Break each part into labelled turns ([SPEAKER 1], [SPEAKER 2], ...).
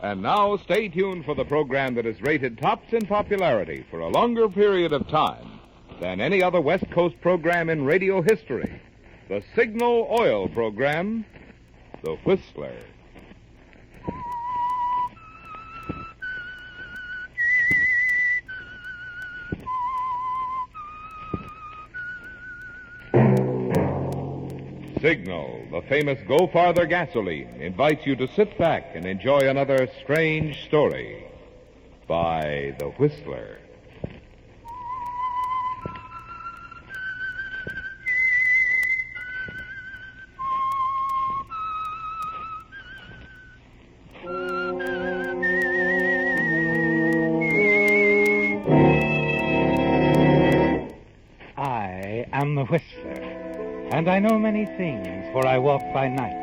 [SPEAKER 1] And now, stay tuned for the program that is rated tops in popularity for a longer period of time than any other West Coast program in radio history. The Signal Oil program, The Whistler. Signal, the famous Go Farther gasoline, invites you to sit back and enjoy another strange story by The Whistler.
[SPEAKER 2] I am the Whistler. And I know many things, for I walk by night.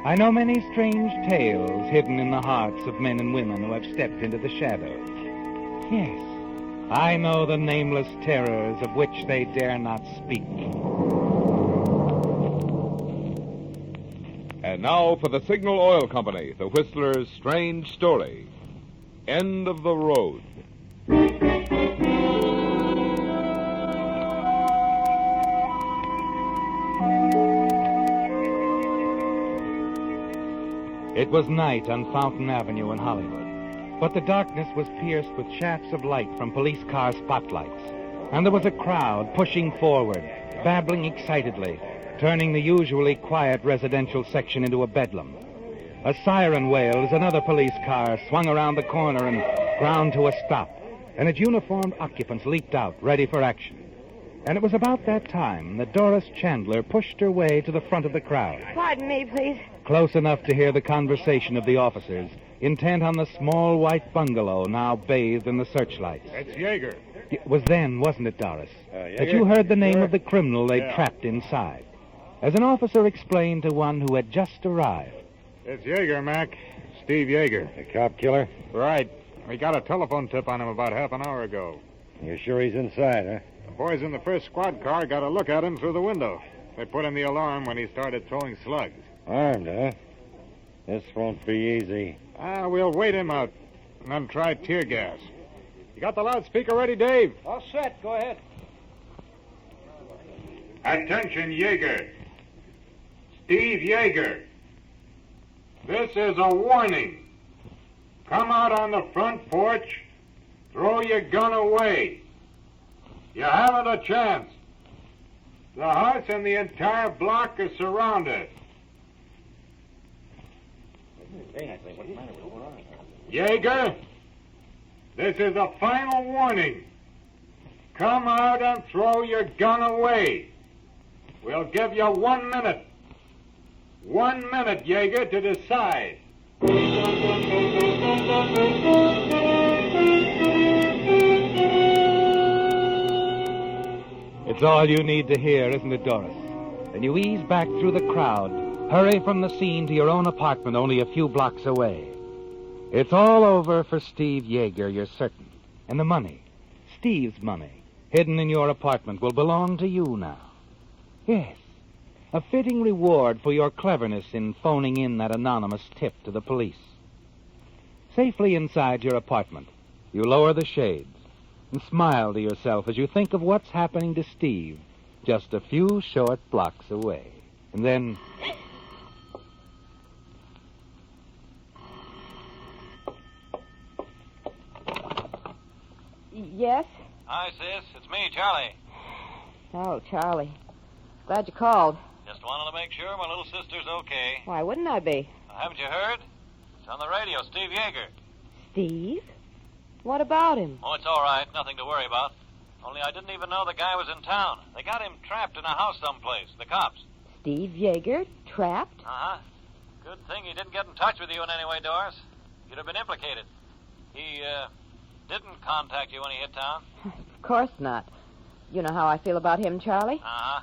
[SPEAKER 2] I know many strange tales hidden in the hearts of men and women who have stepped into the shadows. Yes, I know the nameless terrors of which they dare not speak.
[SPEAKER 1] And now for the Signal Oil Company, The Whistler's strange story. End of the road.
[SPEAKER 2] It was night on Fountain Avenue in Hollywood, but the darkness was pierced with shafts of light from police car spotlights, and there was a crowd pushing forward, babbling excitedly, turning the usually quiet residential section into a bedlam. A siren wailed as another police car swung around the corner and ground to a stop, and its uniformed occupants leaped out, ready for action. And it was about that time that Doris Chandler pushed her way to the front of the crowd.
[SPEAKER 3] Pardon me, please.
[SPEAKER 2] Close enough to hear the conversation of the officers, intent on the small white bungalow now bathed in the searchlights.
[SPEAKER 4] It's Jaeger.
[SPEAKER 2] It was then, wasn't it, Doris,
[SPEAKER 4] Jaeger?
[SPEAKER 2] that you heard the name
[SPEAKER 4] Sure.
[SPEAKER 2] of the criminal they'd trapped inside? As an officer explained to one who had just arrived.
[SPEAKER 4] It's Jaeger, Mac. Steve Jaeger.
[SPEAKER 5] The cop killer?
[SPEAKER 4] Right. We got a telephone tip on him about half an hour ago.
[SPEAKER 5] You're sure he's inside, huh?
[SPEAKER 4] The boys in the first squad car got a look at him through the window. They put in the alarm when he started throwing slugs.
[SPEAKER 5] Armed, huh? This won't be easy.
[SPEAKER 4] We'll wait him out and then try tear gas. You got the loudspeaker ready, Dave?
[SPEAKER 6] All set. Go ahead.
[SPEAKER 4] Attention, Jaeger. Steve Jaeger. This is a warning. Come out on the front porch. Throw your gun away. You haven't a chance. The house and the entire block are surrounded. Jaeger, this is a final warning. Come out and throw your gun away. We'll give you 1 minute. 1 minute, Jaeger, to decide.
[SPEAKER 2] It's all you need to hear, isn't it, Doris? Then you ease back through the crowd, hurry from the scene to your own apartment only a few blocks away. It's all over for Steve Jaeger, you're certain. And the money, Steve's money, hidden in your apartment, will belong to you now. Yes, a fitting reward for your cleverness in phoning in that anonymous tip to the police. Safely inside your apartment, you lower the shades and smile to yourself as you think of what's happening to Steve just a few short blocks away. And then...
[SPEAKER 3] Yes?
[SPEAKER 6] Hi, sis. It's me, Charlie.
[SPEAKER 3] Oh, Charlie. Glad you called.
[SPEAKER 6] Just wanted to make sure my little sister's okay.
[SPEAKER 3] Why wouldn't I be?
[SPEAKER 6] Haven't you heard? It's on the radio, Steve Jaeger.
[SPEAKER 3] Steve? What about him?
[SPEAKER 6] Oh, it's all right. Nothing to worry about. Only I didn't even know the guy was in town. They got him trapped in a house someplace, the cops.
[SPEAKER 3] Steve Jaeger? Trapped?
[SPEAKER 6] Uh-huh. Good thing he didn't get in touch with you in any way, Doris. You'd have been implicated. He, didn't contact you when he hit town?
[SPEAKER 3] Of course not. You know how I feel about him, Charlie.
[SPEAKER 6] Uh-huh.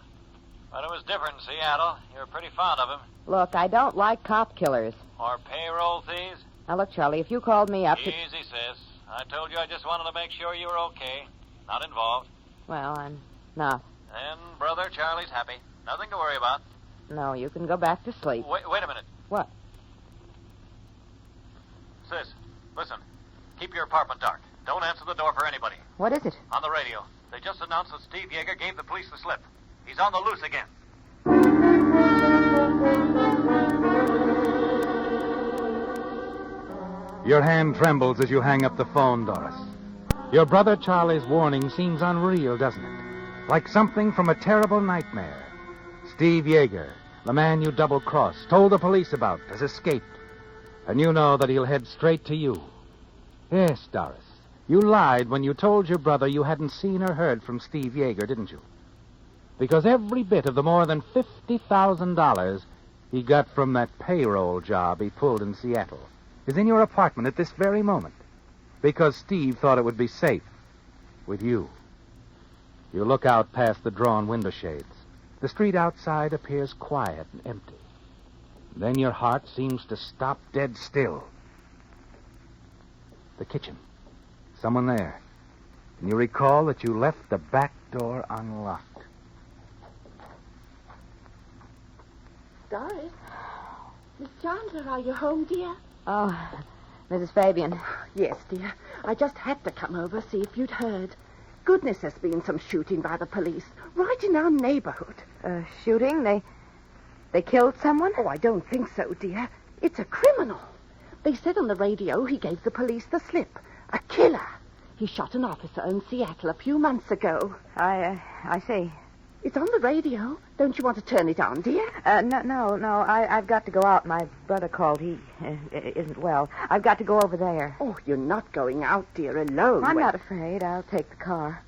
[SPEAKER 6] But it was different in Seattle. You were pretty fond of him.
[SPEAKER 3] Look, I don't like cop killers.
[SPEAKER 6] Or payroll thieves.
[SPEAKER 3] Now, look, Charlie, if you called me up to...
[SPEAKER 6] Easy, sis. I told you I just wanted to make sure you were okay. Not involved.
[SPEAKER 3] Well, I'm not.
[SPEAKER 6] And brother Charlie's happy. Nothing to worry about.
[SPEAKER 3] No, you can go back to sleep.
[SPEAKER 6] Wait a minute.
[SPEAKER 3] What?
[SPEAKER 6] this? Listen, keep your apartment dark. Don't answer the door for anybody.
[SPEAKER 3] What is it?
[SPEAKER 6] On the radio, they just announced that Steve Jaeger gave the police the slip. He's on the loose again.
[SPEAKER 2] Your hand trembles as you hang up the phone, Doris. Your brother Charlie's warning seems unreal, doesn't it? Like something from a terrible nightmare. Steve Jaeger, the man you double-crossed, told the police about, has escaped. And you know that he'll head straight to you. Yes, Doris. You lied when you told your brother you hadn't seen or heard from Steve Jaeger, didn't you? Because every bit of the more than $50,000 he got from that payroll job he pulled in Seattle is in your apartment at this very moment. Because Steve thought it would be safe with you. You look out past the drawn window shades. The street outside appears quiet and empty. Then your heart seems to stop dead still. The kitchen. Someone there. And you recall that you left the back door unlocked.
[SPEAKER 7] Doris? Miss Chandler, are you home, dear?
[SPEAKER 3] Oh, Mrs. Fabian.
[SPEAKER 7] Yes, dear. I just had to come over, see if you'd heard. Goodness, there's been some shooting by the police, right in our neighborhood.
[SPEAKER 3] Shooting? They killed someone?
[SPEAKER 7] Oh, I don't think so, dear. It's a criminal. They said on the radio he gave the police the slip. A killer. He shot an officer in Seattle a few months ago.
[SPEAKER 3] I see.
[SPEAKER 7] It's on the radio. Don't you want to turn it on, dear?
[SPEAKER 3] No. I've got to go out. My brother called. He isn't well. I've got to go over there.
[SPEAKER 7] Oh, you're not going out, dear, alone.
[SPEAKER 3] I'm not afraid. I'll take the car.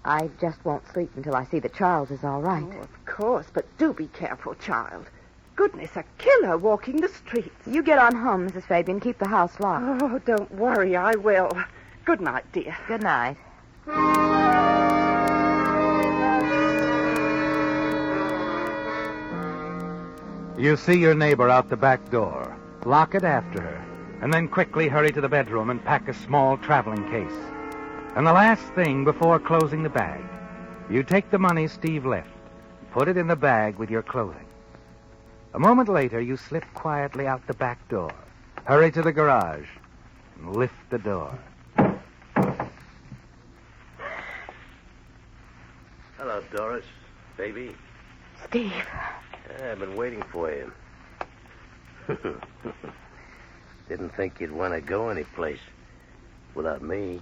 [SPEAKER 3] I just won't sleep until I see that Charles is all right.
[SPEAKER 7] Oh, of course, but do be careful, child. Goodness, a killer walking the streets.
[SPEAKER 3] You get on home, Mrs. Fabian. Keep the house locked.
[SPEAKER 7] Oh, don't worry, I will. Good night, dear.
[SPEAKER 3] Good night.
[SPEAKER 2] You see your neighbor out the back door. Lock it after her. And then quickly hurry to the bedroom and pack a small traveling case. And the last thing before closing the bag, you take the money Steve left, put it in the bag with your clothing. A moment later, you slip quietly out the back door, hurry to the garage, and lift the door.
[SPEAKER 5] Hello, Doris. Baby.
[SPEAKER 7] Steve.
[SPEAKER 5] I've been waiting for you. Didn't think you'd want to go anyplace without me.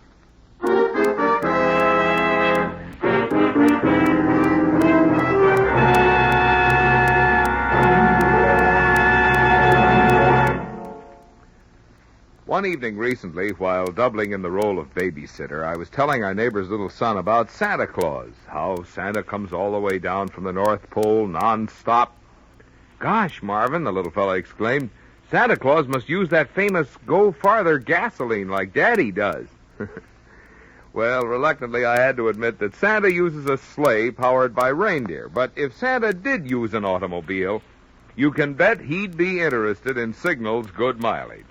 [SPEAKER 1] One evening recently, while doubling in the role of babysitter, I was telling our neighbor's little son about Santa Claus, how Santa comes all the way down from the North Pole non-stop. Gosh, Marvin, the little fellow exclaimed, Santa Claus must use that famous Go Farther gasoline like Daddy does. Well, reluctantly, I had to admit that Santa uses a sleigh powered by reindeer, but if Santa did use an automobile, you can bet he'd be interested in Signal's good mileage.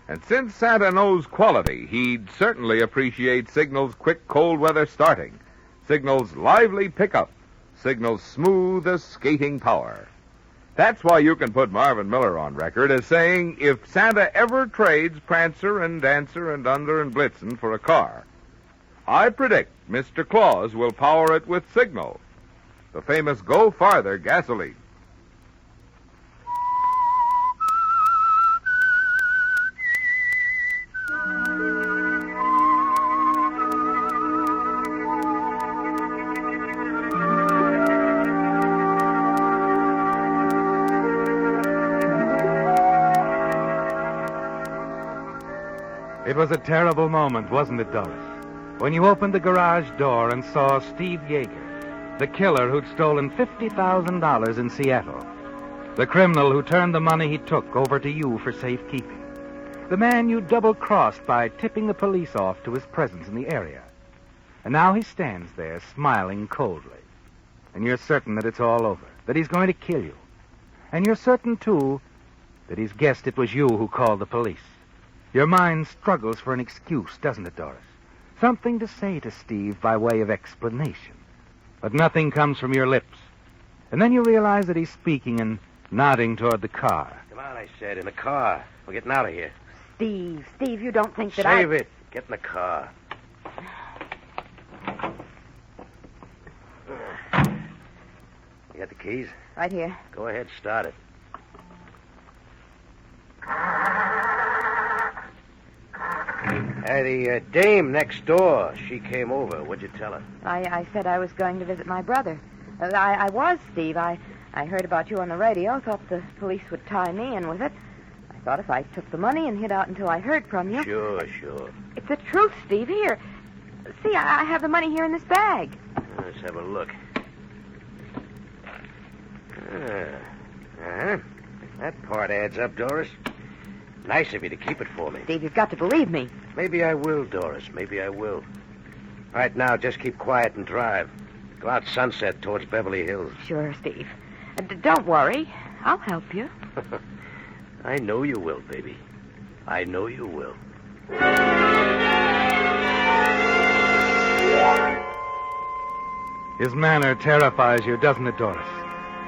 [SPEAKER 1] And since Santa knows quality, he'd certainly appreciate Signal's quick cold weather starting, Signal's lively pickup, Signal's smooth as skating power. That's why you can put Marvin Miller on record as saying, if Santa ever trades Prancer and Dancer and Under and Blitzen for a car, I predict Mr. Claus will power it with Signal, the famous Go Farther gasoline.
[SPEAKER 2] It was a terrible moment, wasn't it, Doris? When you opened the garage door and saw Steve Jaeger, the killer who'd stolen $50,000 in Seattle, the criminal who turned the money he took over to you for safekeeping, the man you double-crossed by tipping the police off to his presence in the area. And now he stands there smiling coldly. And you're certain that it's all over, that he's going to kill you. And you're certain, too, that he's guessed it was you who called the police. Your mind struggles for an excuse, doesn't it, Doris? Something to say to Steve by way of explanation. But nothing comes from your lips. And then you realize that he's speaking and nodding toward the car.
[SPEAKER 5] Come on, I said, in the car. We're getting out of here.
[SPEAKER 3] Steve, you don't think that
[SPEAKER 5] Save it. Get in the car. You got the keys?
[SPEAKER 3] Right here.
[SPEAKER 5] Go ahead, start it. Hey, the dame next door, she came over. What'd you tell her?
[SPEAKER 3] I said I was going to visit my brother. I was, Steve. I heard about you on the radio, thought the police would tie me in with it. I thought if I took the money and hid out until I heard from you...
[SPEAKER 5] Sure.
[SPEAKER 3] It's the truth, Steve. Here. See, I have the money here in this bag.
[SPEAKER 5] Let's have a look. That part adds up, Doris. Nice of you to keep it for me.
[SPEAKER 3] Steve, you've got to believe me.
[SPEAKER 5] Maybe I will, Doris. Maybe I will. Right now, just keep quiet and drive. Go out Sunset towards Beverly Hills.
[SPEAKER 3] Sure, Steve. Don't worry. I'll help you.
[SPEAKER 5] I know you will, baby. I know you will.
[SPEAKER 2] His manner terrifies you, doesn't it, Doris?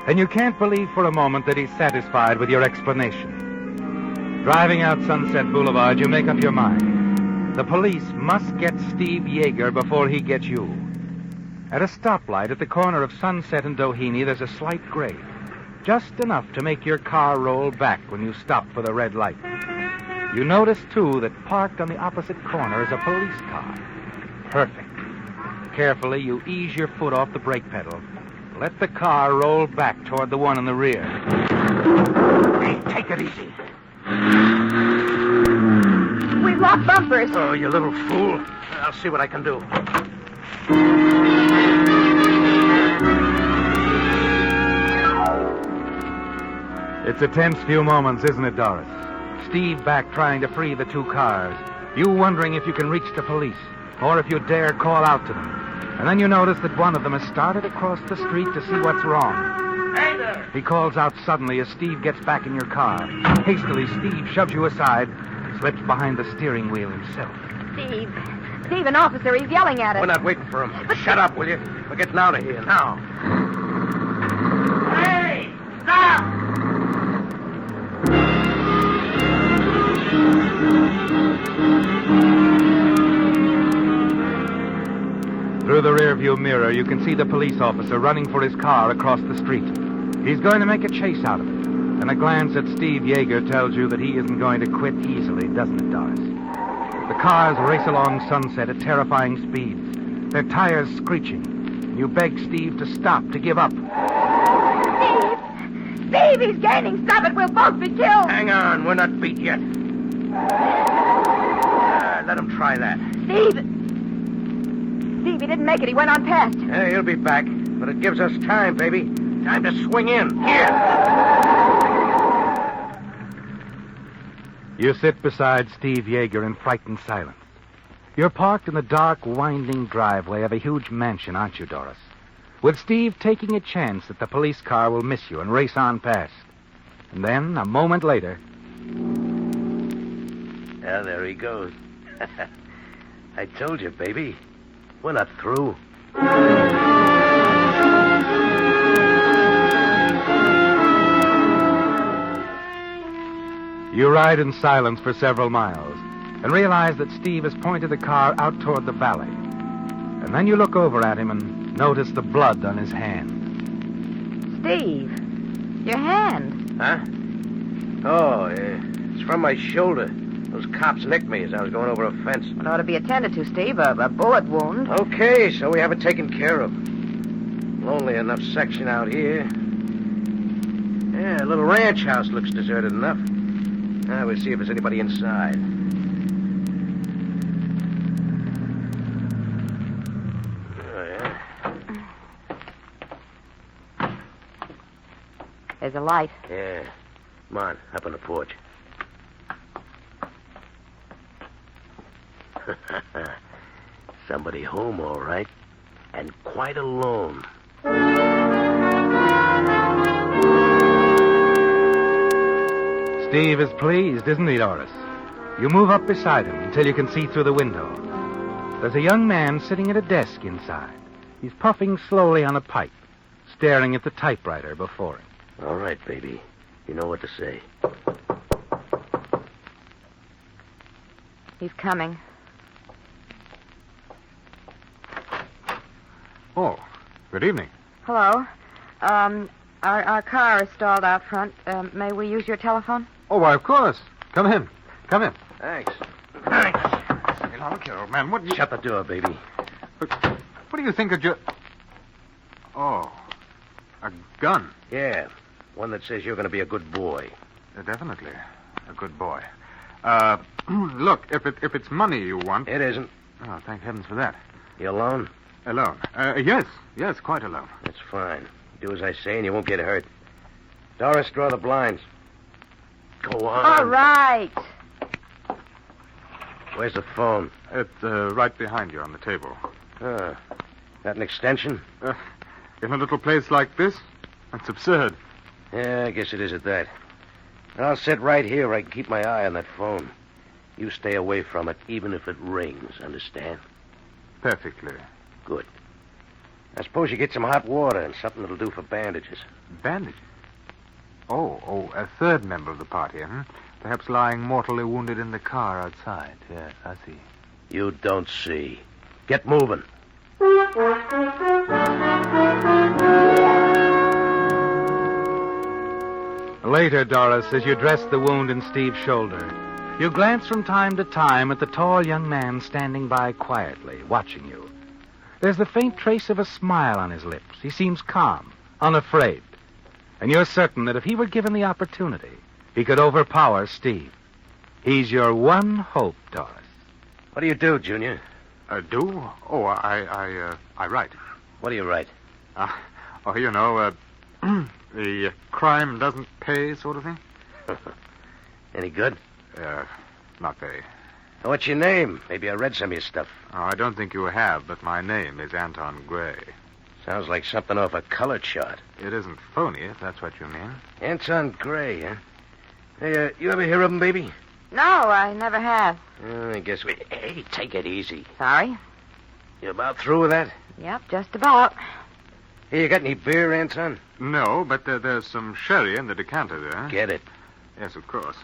[SPEAKER 2] And you can't believe for a moment that he's satisfied with your explanation. Driving out Sunset Boulevard, you make up your mind. The police must get Steve Jaeger before he gets you. At a stoplight at the corner of Sunset and Doheny, there's a slight grade. Just enough to make your car roll back when you stop for the red light. You notice, too, that parked on the opposite corner is a police car. Perfect. Carefully, you ease your foot off the brake pedal. Let the car roll back toward the one in the rear.
[SPEAKER 5] Hey, take it easy.
[SPEAKER 3] We've lost bumpers.
[SPEAKER 5] Oh, you little fool. I'll see what I can do.
[SPEAKER 2] It's a tense few moments, isn't it, Doris? Steve back trying to free the two cars. You wondering if you can reach the police, or if you dare call out to them. And then you notice that one of them has started across the street to see what's wrong.
[SPEAKER 5] Hey there!
[SPEAKER 2] He calls out suddenly as Steve gets back in your car. Hastily, Steve shoves you aside, slips behind the steering wheel himself.
[SPEAKER 3] Steve, an officer, he's yelling at us.
[SPEAKER 5] We're not waiting for him. Shut up, will you? We're getting out of here now. Hey! Stop!
[SPEAKER 2] Through the rearview mirror, you can see the police officer running for his car across the street. He's going to make a chase out of it. And a glance at Steve Jaeger tells you that he isn't going to quit easily, doesn't it, Doris? The cars race along Sunset at terrifying speeds, their tires screeching. You beg Steve to stop, to give up.
[SPEAKER 3] Steve, he's gaining. Stop it, we'll both be killed.
[SPEAKER 5] Hang on, we're not beat yet. Let him try that.
[SPEAKER 3] Steve, he didn't make it. He went on past.
[SPEAKER 5] Hey, he'll be back. But it gives us time, baby. Time to swing in. Here.
[SPEAKER 2] You sit beside Steve Jaeger in frightened silence. You're parked in the dark, winding driveway of a huge mansion, aren't you, Doris? With Steve taking a chance that the police car will miss you and race on past. And then, a moment later...
[SPEAKER 5] Yeah, there he goes. I told you, baby. We're not through.
[SPEAKER 2] You ride in silence for several miles and realize that Steve has pointed the car out toward the valley. And then you look over at him and notice the blood on his hand.
[SPEAKER 3] Steve, your hand.
[SPEAKER 5] Huh? Oh, it's from my shoulder. Those cops nicked me as I was going over a fence.
[SPEAKER 3] It ought to be attended to, Steve. A bullet wound.
[SPEAKER 5] Okay, so we have it taken care of. Lonely enough section out here. Yeah, a little ranch house looks deserted enough. Now we'll see if there's anybody inside. Oh, yeah?
[SPEAKER 3] There's a light.
[SPEAKER 5] Yeah. Come on, up on the porch. Somebody home, all right. And quite alone.
[SPEAKER 2] Steve is pleased, isn't he, Doris? You move up beside him until you can see through the window. There's a young man sitting at a desk inside. He's puffing slowly on a pipe, staring at the typewriter before him.
[SPEAKER 5] All right, baby. You know what to say.
[SPEAKER 3] He's coming.
[SPEAKER 8] Oh, good evening.
[SPEAKER 3] Hello. Our car is stalled out front. May we use your telephone?
[SPEAKER 8] Oh, why, of course. Come in. Come in.
[SPEAKER 5] Thanks.
[SPEAKER 8] Hey, now, look here, old man. What do you...
[SPEAKER 5] Shut the door, baby.
[SPEAKER 8] What do you think of your... Oh, a gun.
[SPEAKER 5] Yeah, one that says you're going to be a good boy.
[SPEAKER 8] Definitely. A good boy. Look, if it's money you want...
[SPEAKER 5] It isn't.
[SPEAKER 8] Oh, thank heavens for that.
[SPEAKER 5] You alone?
[SPEAKER 8] Alone? Yes, quite alone.
[SPEAKER 5] That's fine. Do as I say and you won't get hurt. Doris, draw the blinds. Go on.
[SPEAKER 3] All right.
[SPEAKER 5] Where's the phone?
[SPEAKER 8] It's right behind you on the table.
[SPEAKER 5] Got an extension?
[SPEAKER 8] In a little place like this? That's absurd.
[SPEAKER 5] Yeah, I guess it is at that. I'll sit right here where I can keep my eye on that phone. You stay away from it, even if it rings, understand?
[SPEAKER 8] Perfectly.
[SPEAKER 5] Good. I suppose you get some hot water and something that'll do for bandages.
[SPEAKER 8] Bandages? Oh, a third member of the party, hmm? Perhaps lying mortally wounded in the car outside. Yes, I see.
[SPEAKER 5] You don't see. Get moving.
[SPEAKER 2] Later, Doris, as you dress the wound in Steve's shoulder, you glance from time to time at the tall young man standing by quietly, watching you. There's the faint trace of a smile on his lips. He seems calm, unafraid. And you're certain that if he were given the opportunity, he could overpower Steve. He's your one hope, Doris.
[SPEAKER 5] What do you do, Junior?
[SPEAKER 8] Do? Oh, I write.
[SPEAKER 5] What do you write?
[SPEAKER 8] The crime doesn't pay sort of thing.
[SPEAKER 5] Any good?
[SPEAKER 8] Not very.
[SPEAKER 5] What's your name? Maybe I read some of your stuff.
[SPEAKER 8] Oh, I don't think you have, but my name is Anton Gray.
[SPEAKER 5] Sounds like something off a color chart.
[SPEAKER 8] It isn't phony, if that's what you mean.
[SPEAKER 5] Anton Gray, huh? Hey, you ever hear of him, baby?
[SPEAKER 3] No, I never have.
[SPEAKER 5] I guess we... Hey, take it easy.
[SPEAKER 3] Sorry.
[SPEAKER 5] You about through with that?
[SPEAKER 3] Yep, just about.
[SPEAKER 5] Hey, you got any beer, Anton?
[SPEAKER 8] No, but there's some sherry in the decanter there.
[SPEAKER 5] Get it.
[SPEAKER 8] Yes, of course.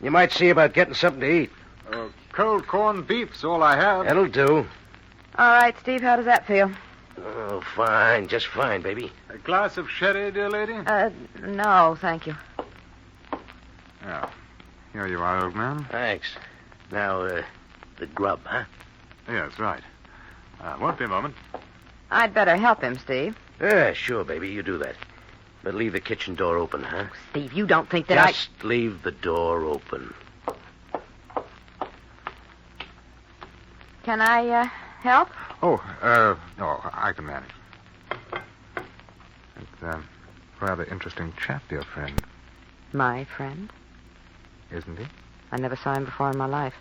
[SPEAKER 5] You might see about getting something to eat.
[SPEAKER 8] Cold corned beef's all I have.
[SPEAKER 5] That'll do.
[SPEAKER 3] All right, Steve, how does that feel?
[SPEAKER 5] Oh, fine. Just fine, baby.
[SPEAKER 8] A glass of sherry, dear lady?
[SPEAKER 3] No, thank you.
[SPEAKER 8] Yeah. Here you are, old man.
[SPEAKER 5] Thanks. Now, the grub, huh?
[SPEAKER 8] Yes, right. Won't be a moment.
[SPEAKER 3] I'd better help him, Steve.
[SPEAKER 5] Yeah, sure, baby. You do that. But leave the kitchen door open, huh?
[SPEAKER 3] Steve, you don't think that
[SPEAKER 5] Just leave the door open.
[SPEAKER 3] Can I, help?
[SPEAKER 8] No, I can manage. It's a rather interesting chap, dear friend.
[SPEAKER 3] My friend?
[SPEAKER 8] Isn't he?
[SPEAKER 3] I never saw him before in my life.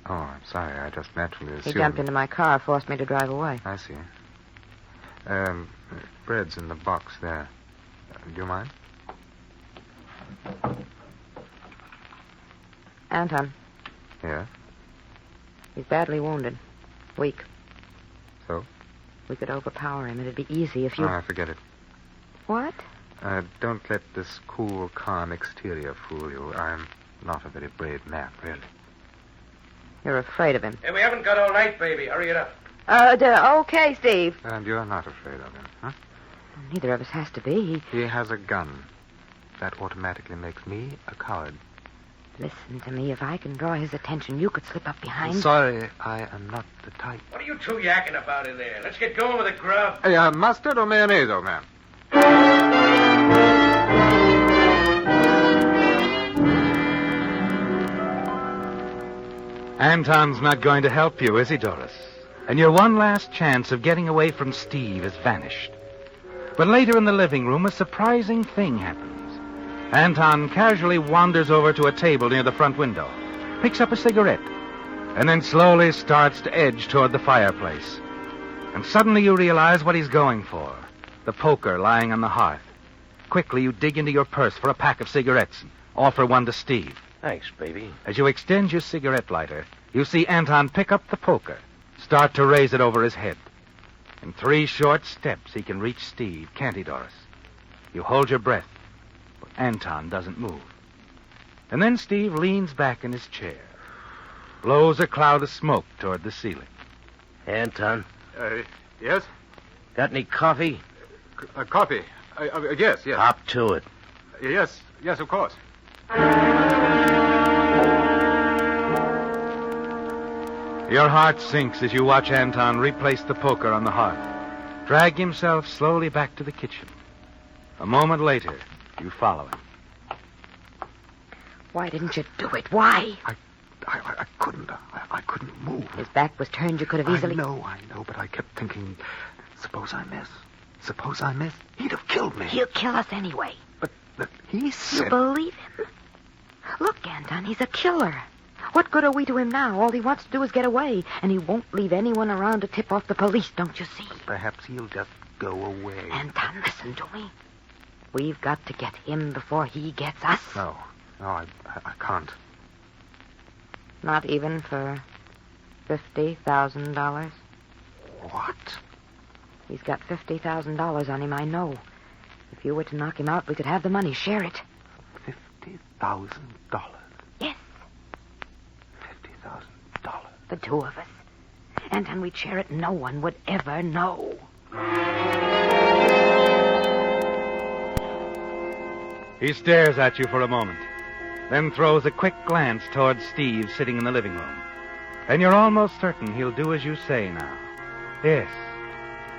[SPEAKER 8] Oh, I'm sorry. I just naturally assumed...
[SPEAKER 3] He jumped into my car, forced me to drive away.
[SPEAKER 8] I see. Bread's in the box there. Do you mind?
[SPEAKER 3] Anton.
[SPEAKER 8] Yes?
[SPEAKER 3] He's badly wounded. Weak.
[SPEAKER 8] So?
[SPEAKER 3] We could overpower him. It'd be easy if you...
[SPEAKER 8] Oh, forget it.
[SPEAKER 3] What?
[SPEAKER 8] Don't let this cool, calm exterior fool you. I'm not a very brave man, really.
[SPEAKER 3] You're afraid of him.
[SPEAKER 5] Hey, we haven't got all night, baby. Hurry it up.
[SPEAKER 3] Okay, Steve.
[SPEAKER 8] And you're not afraid of him, huh?
[SPEAKER 3] Neither of us has to be.
[SPEAKER 8] He has a gun. That automatically makes me a coward.
[SPEAKER 3] Listen to me. If I can draw his attention, you could slip up behind.
[SPEAKER 8] Sorry, I am not the type.
[SPEAKER 5] What are you two yakking about in there? Let's get going with the grub.
[SPEAKER 8] Hey, mustard or mayonnaise, old man?
[SPEAKER 2] Anton's not going to help you, is he, Doris? And your one last chance of getting away from Steve has vanished. But later in the living room, a surprising thing happens. Anton casually wanders over to a table near the front window, picks up a cigarette, and then slowly starts to edge toward the fireplace. And suddenly you realize what he's going for, the poker lying on the hearth. Quickly, you dig into your purse for a pack of cigarettes and offer one to Steve.
[SPEAKER 5] Thanks, baby.
[SPEAKER 2] As you extend your cigarette lighter, you see Anton pick up the poker, start to raise it over his head. In 3 short steps, he can reach Steve, can't he, Doris? You hold your breath, but Anton doesn't move. And then Steve leans back in his chair. blows a cloud of smoke toward the ceiling.
[SPEAKER 5] Anton,
[SPEAKER 8] Yes?
[SPEAKER 5] got any coffee?
[SPEAKER 8] Coffee. Yes.
[SPEAKER 5] Hop to it.
[SPEAKER 8] Yes, of course.
[SPEAKER 2] Your heart sinks as you watch Anton replace the poker on the hearth, drag himself slowly back to the kitchen. A moment later, you follow him.
[SPEAKER 3] Why didn't you do it? Why?
[SPEAKER 8] I couldn't. I couldn't move.
[SPEAKER 3] His back was turned. You could have easily...
[SPEAKER 8] I know, but I kept thinking, suppose I miss. He'd have killed me.
[SPEAKER 3] He'll kill us anyway.
[SPEAKER 8] But he
[SPEAKER 3] You
[SPEAKER 8] said...
[SPEAKER 3] believe him? Look, Anton, he's a killer. What good are we to him now? All he wants to do is get away, and he won't leave anyone around to tip off the police, don't you see?
[SPEAKER 8] Perhaps he'll just go away.
[SPEAKER 3] Anton, listen to me. We've got to get him before he gets us.
[SPEAKER 8] No, I can't.
[SPEAKER 3] Not even for $50,000?
[SPEAKER 8] What?
[SPEAKER 3] He's got $50,000 on him, I know. If you were to knock him out, we could have the money. Share it.
[SPEAKER 8] $50,000.
[SPEAKER 3] Yes,
[SPEAKER 8] $50,000.
[SPEAKER 3] the two of us. Anton, we'd share it. No one would ever know.
[SPEAKER 2] He stares at you for a moment, then throws a quick glance towards Steve sitting in the living room. And you're almost certain he'll do as you say now. Yes,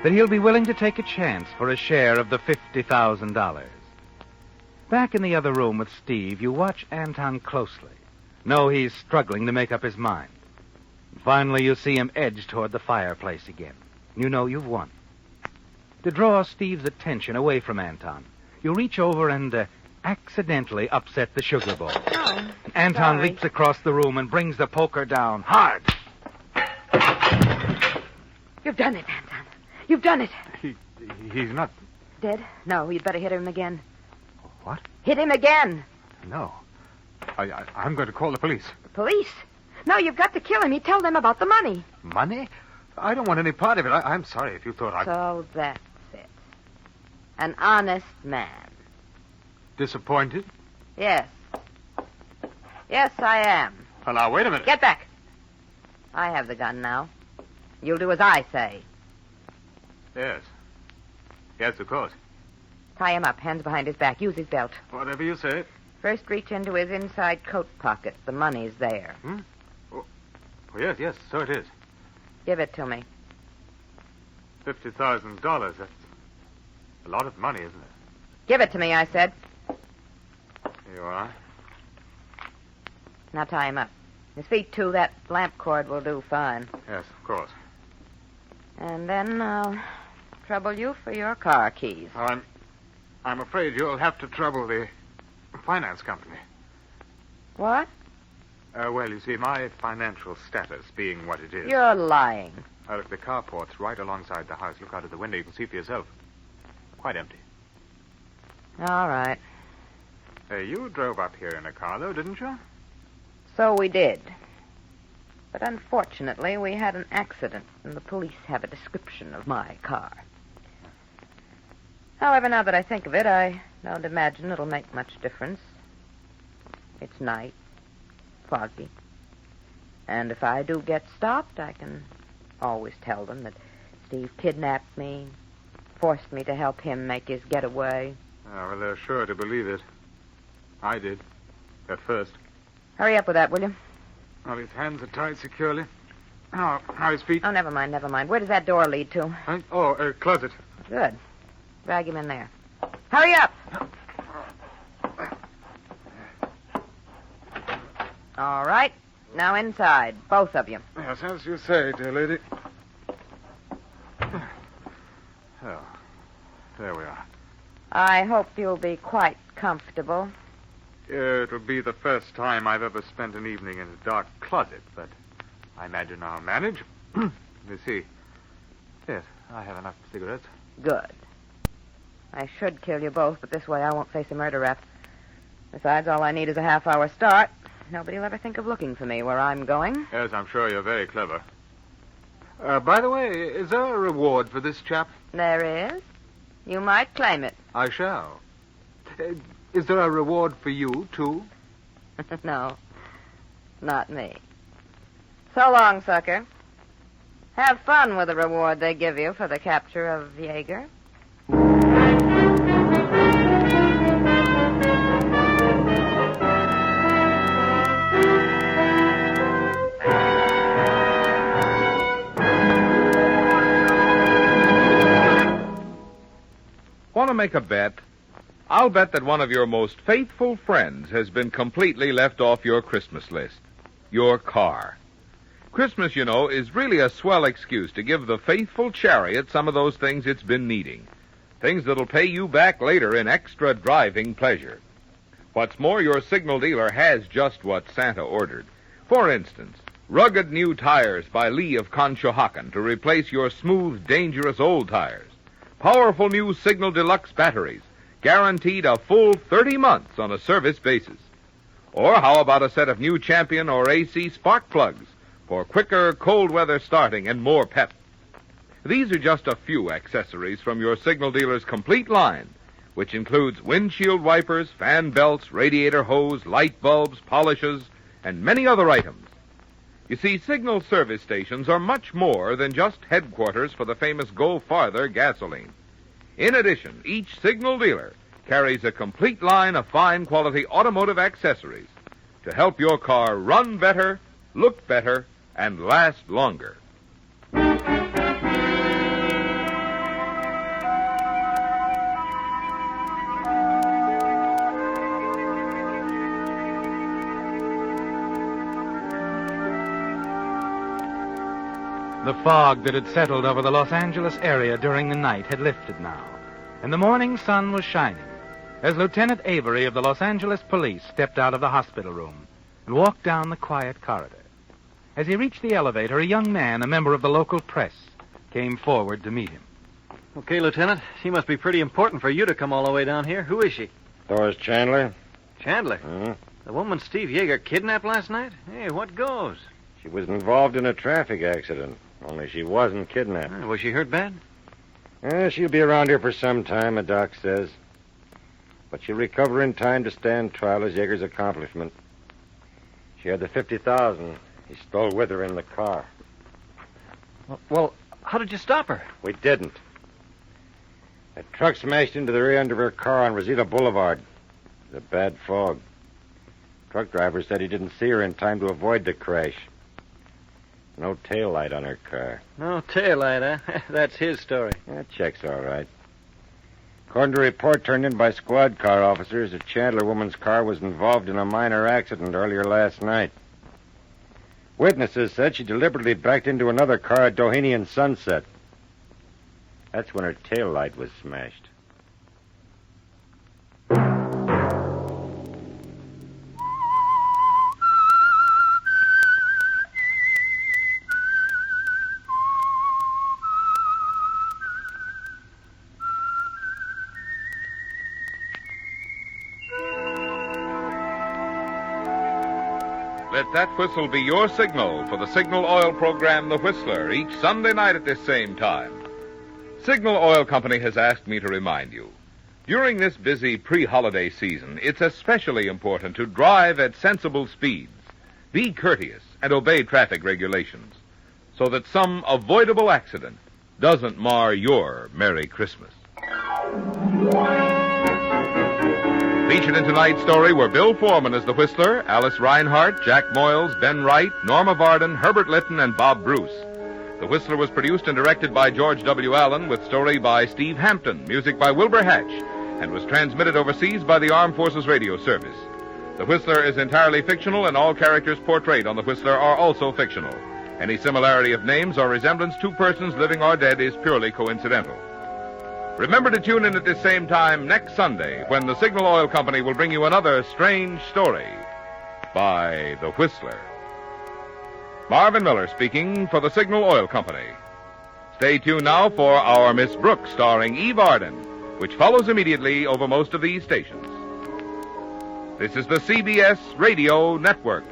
[SPEAKER 2] that he'll be willing to take a chance for a share of the $50,000. Back in the other room with Steve, you watch Anton closely. Know he's struggling to make up his mind. Finally, you see him edge toward the fireplace again. You know you've won. To draw Steve's attention away from Anton, you reach over and accidentally upset the sugar bowl.
[SPEAKER 3] Oh,
[SPEAKER 2] Anton
[SPEAKER 3] sorry.
[SPEAKER 2] leaps across the room and brings the poker down hard.
[SPEAKER 3] You've done it, Anton. You've done it.
[SPEAKER 8] He's not...
[SPEAKER 3] Dead? No, you'd better hit him again.
[SPEAKER 8] What?
[SPEAKER 3] Hit him again.
[SPEAKER 8] No. I'm going to call the police.
[SPEAKER 3] The police? No, you've got to kill him. He'd tell them about the money.
[SPEAKER 8] Money? I don't want any part of it. I'm sorry if you thought I...
[SPEAKER 3] So that's it. An honest man.
[SPEAKER 8] Disappointed?
[SPEAKER 3] Yes. Yes, I am.
[SPEAKER 8] Well, now, wait a minute.
[SPEAKER 3] Get back. I have the gun now. You'll do as I say.
[SPEAKER 8] Yes. Yes, of course.
[SPEAKER 3] Tie him up, hands behind his back. Use his belt.
[SPEAKER 8] Whatever you say.
[SPEAKER 3] First, reach into his inside coat pocket. The money's there.
[SPEAKER 8] Oh, yes, so it is.
[SPEAKER 3] Give it to me.
[SPEAKER 8] $50,000. That's a lot of money, isn't it?
[SPEAKER 3] Give it to me, I said.
[SPEAKER 8] Here you are.
[SPEAKER 3] Now tie him up. His feet, too. That lamp cord will do fine.
[SPEAKER 8] Yes, of course.
[SPEAKER 3] And then I'll trouble you for your car keys.
[SPEAKER 8] Oh, I'm afraid you'll have to trouble the finance company.
[SPEAKER 3] What?
[SPEAKER 8] Well, you see, my financial status being what it is...
[SPEAKER 3] You're lying.
[SPEAKER 8] Look, the carport's right alongside the house. Look out of the window. You can see for yourself. Quite empty.
[SPEAKER 3] All right.
[SPEAKER 8] You drove up here in a car, though, didn't you?
[SPEAKER 3] So we did. But unfortunately, we had an accident, and the police have a description of my car. However, now that I think of it, I don't imagine it'll make much difference. It's night, foggy. And if I do get stopped, I can always tell them that Steve kidnapped me, forced me to help him make his getaway.
[SPEAKER 8] Well, they're sure to believe it. I did. At first.
[SPEAKER 3] Hurry up with that, will you?
[SPEAKER 8] Well, his hands are tied securely. How are his feet?
[SPEAKER 3] Oh, never mind. Where does that door lead to?
[SPEAKER 8] Closet.
[SPEAKER 3] Good. Drag him in there. Hurry up! All right. Now inside, both of you.
[SPEAKER 8] Yes, as you say, dear lady. Oh, there we are.
[SPEAKER 3] I hope you'll be quite comfortable.
[SPEAKER 8] It will be the first time I've ever spent an evening in a dark closet, but I imagine I'll manage. You see. Yes, I have enough cigarettes.
[SPEAKER 3] Good. I should kill you both, but this way I won't face a murder rap. Besides, all I need is a half-hour start. Nobody'll ever think of looking for me where I'm going.
[SPEAKER 8] Yes, I'm sure you're very clever. By the way, is there a reward for this chap?
[SPEAKER 3] There is. You might claim it.
[SPEAKER 8] I shall. Is there a reward for you, too?
[SPEAKER 3] No, not me. So long, sucker. Have fun with the reward they give you for the capture of Jaeger.
[SPEAKER 1] Want to make a bet? I'll bet that one of your most faithful friends has been completely left off your Christmas list. Your car. Christmas, you know, is really a swell excuse to give the faithful chariot some of those things it's been needing. Things that'll pay you back later in extra driving pleasure. What's more, your signal dealer has just what Santa ordered. For instance, rugged new tires by Lee of Conshohocken to replace your smooth, dangerous old tires. Powerful new Signal Deluxe batteries, guaranteed a full 30 months on a service basis. Or how about a set of new Champion or AC spark plugs for quicker cold weather starting and more pep? These are just a few accessories from your signal dealer's complete line, which includes windshield wipers, fan belts, radiator hose, light bulbs, polishes, and many other items. You see, signal service stations are much more than just headquarters for the famous Go Farther gasoline. In addition, each signal dealer carries a complete line of fine quality automotive accessories to help your car run better, look better, and last longer.
[SPEAKER 2] The fog that had settled over the Los Angeles area during the night had lifted now, and the morning sun was shining as Lieutenant Avery of the Los Angeles Police stepped out of the hospital room and walked down the quiet corridor. As he reached the elevator, a young man, a member of the local press, came forward to meet him.
[SPEAKER 9] Okay, Lieutenant. She must be pretty important for you to come all the way down here. Who is she?
[SPEAKER 5] Doris Chandler.
[SPEAKER 9] Chandler?
[SPEAKER 5] Mm-hmm.
[SPEAKER 9] The woman Steve Jaeger kidnapped last night? Hey, what goes?
[SPEAKER 5] She was involved in a traffic accident, only she wasn't kidnapped.
[SPEAKER 9] Was she hurt bad?
[SPEAKER 5] She'll be around here for some time, the doc says. But she'll recover in time to stand trial as Jaeger's accomplishment. She had the $50,000 he stole with her in the car.
[SPEAKER 9] Well, how did you stop her?
[SPEAKER 5] We didn't. A truck smashed into the rear end of her car on Rosita Boulevard. It was a bad fog. Truck driver said he didn't see her in time to avoid the crash. No taillight on her car.
[SPEAKER 9] No taillight, huh? That's his story.
[SPEAKER 5] That checks all right. According to a report turned in by squad car officers, the Chandler woman's car was involved in a minor accident earlier last night. Witnesses said she deliberately backed into another car at Doheny and Sunset. That's when her taillight was smashed.
[SPEAKER 1] Let that whistle be your signal for the Signal Oil program, The Whistler, each Sunday night at this same time. Signal Oil Company has asked me to remind you, during this busy pre-holiday season, it's especially important to drive at sensible speeds, be courteous, and obey traffic regulations, so that some avoidable accident doesn't mar your Merry Christmas. Featured in tonight's story were Bill Foreman as the Whistler, Alice Reinhart, Jack Moyles, Ben Wright, Norma Varden, Herbert Litton, and Bob Bruce. The Whistler was produced and directed by George W. Allen, with story by Steve Hampton, music by Wilbur Hatch, and was transmitted overseas by the Armed Forces Radio Service. The Whistler is entirely fictional, and all characters portrayed on The Whistler are also fictional. Any similarity of names or resemblance to persons living or dead is purely coincidental. Remember to tune in at this same time next Sunday when the Signal Oil Company will bring you another strange story by The Whistler. Marvin Miller speaking for the Signal Oil Company. Stay tuned now for our Miss Brooks starring Eve Arden, which follows immediately over most of these stations. This is the CBS Radio Network.